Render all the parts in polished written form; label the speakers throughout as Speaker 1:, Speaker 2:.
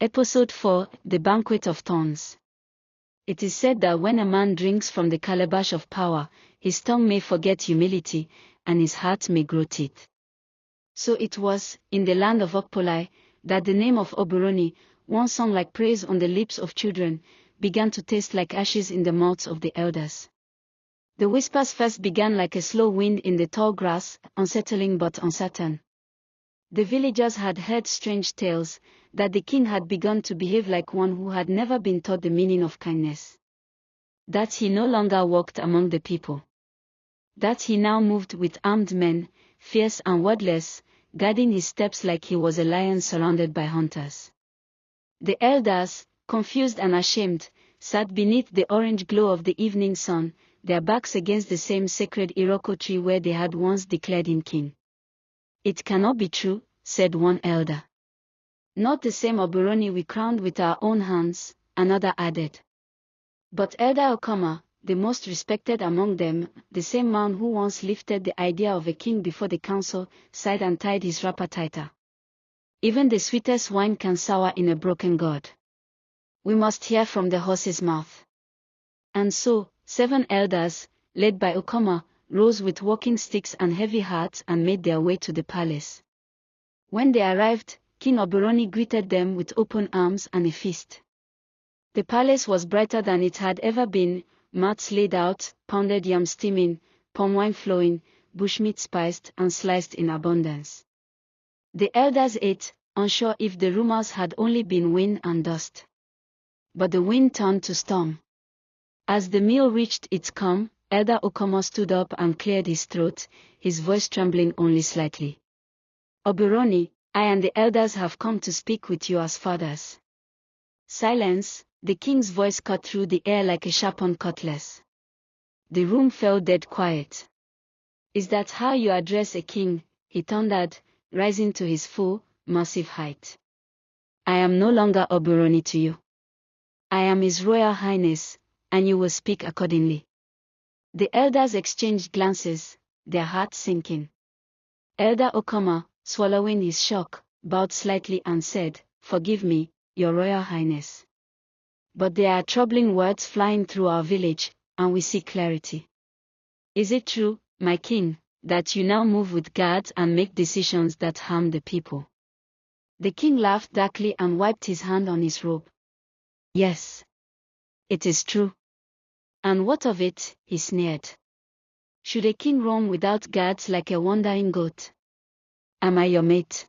Speaker 1: Episode 4: The Banquet of Thorns. It is said that when a man drinks from the calabash of power, his tongue may forget humility, and his heart may grow teeth. So it was, in the land of Ukpili, that the name of Oboroni, once sung like praise on the lips of children, began to taste like ashes in the mouths of the elders. The whispers first began like a slow wind in the tall grass, unsettling but uncertain. The villagers had heard strange tales, that the king had begun to behave like one who had never been taught the meaning of kindness. That he no longer walked among the people. That he now moved with armed men, fierce and wordless, guarding his steps like he was a lion surrounded by hunters. The elders, confused and ashamed, sat beneath the orange glow of the evening sun, their backs against the same sacred Iroko tree where they had once declared him king. "It cannot be true," said one elder. "Not the same Oboroni we crowned with our own hands," another added. But Elder Okoma, the most respected among them, the same man who once lifted the idea of a king before the council, sighed and tied his wrapper tighter. "Even the sweetest wine can sour in a broken gourd. We must hear from the horse's mouth." And so, 7 elders, led by Okoma, rose with walking sticks and heavy hearts and made their way to the palace. When they arrived, King Oboroni greeted them with open arms and a feast. The palace was brighter than it had ever been, mats laid out, pounded yam steaming, palm wine flowing, bushmeat spiced and sliced in abundance. The elders ate, unsure if the rumors had only been wind and dust. But the wind turned to storm. As the meal reached its calm, Elder Okoma stood up and cleared his throat, his voice trembling only slightly. "Oboroni, I and the elders have come to speak with you as fathers." Silence, the king's voice cut through the air like a sharpened cutlass. The room fell dead quiet. "Is that how you address a king?" he thundered, rising to his full, massive height. "I am no longer Oboroni to you. I am His Royal Highness, and you will speak accordingly." The elders exchanged glances, their hearts sinking. Elder Okoma, swallowing his shock, bowed slightly and said, "Forgive me, Your Royal Highness. But there are troubling words flying through our village, and we seek clarity. Is it true, my king, that you now move with guards and make decisions that harm the people?" The king laughed darkly and wiped his hand on his robe. "Yes. It is true." "And what of it?" he sneered. "Should a king roam without guards like a wandering goat? Am I your mate?"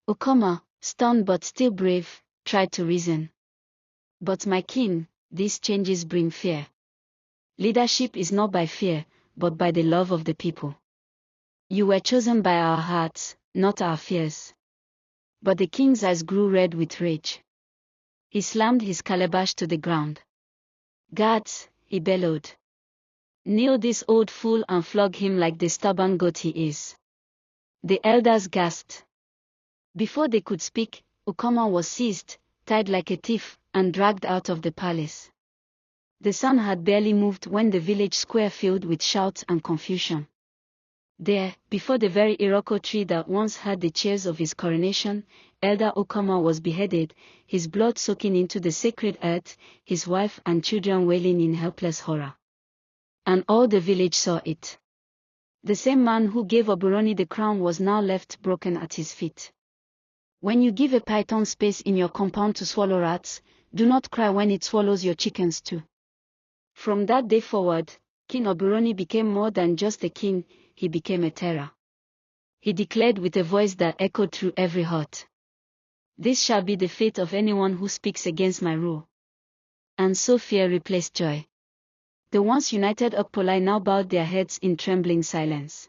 Speaker 1: Okoma, stunned but still brave, tried to reason. "But my king, these changes bring fear. Leadership is not by fear, but by the love of the people. You were chosen by our hearts, not our fears." But the king's eyes grew red with rage. He slammed his calabash to the ground. "Guards," he bellowed. "Kneel this old fool and flog him like the stubborn goat he is." The elders gasped. Before they could speak, Okoma was seized, tied like a thief, and dragged out of the palace. The sun had barely moved when the village square filled with shouts and confusion. There, before the very Iroko tree that once had the cheers of his coronation, Elder Okoma was beheaded, his blood soaking into the sacred earth, his wife and children wailing in helpless horror. And all the village saw it. The same man who gave Oboroni the crown was now left broken at his feet. When you give a python space in your compound to swallow rats, do not cry when it swallows your chickens too. From that day forward, King Oboroni became more than just a king, he became a terror. He declared with a voice that echoed through every heart, "This shall be the fate of anyone who speaks against my rule." And so fear replaced joy. The once united Ukpili now bowed their heads in trembling silence.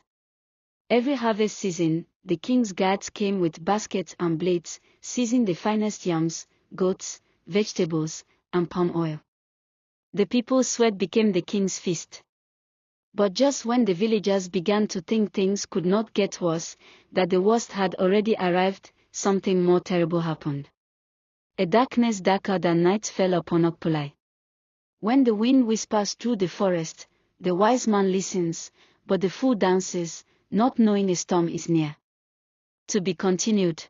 Speaker 1: Every harvest season, the king's guards came with baskets and blades, seizing the finest yams, goats, vegetables, and palm oil. The people's sweat became the king's feast. But just when the villagers began to think things could not get worse, that the worst had already arrived, something more terrible happened. A darkness darker than night fell upon Ukpili. When the wind whispers through the forest, the wise man listens, but the fool dances, not knowing a storm is near. To be continued.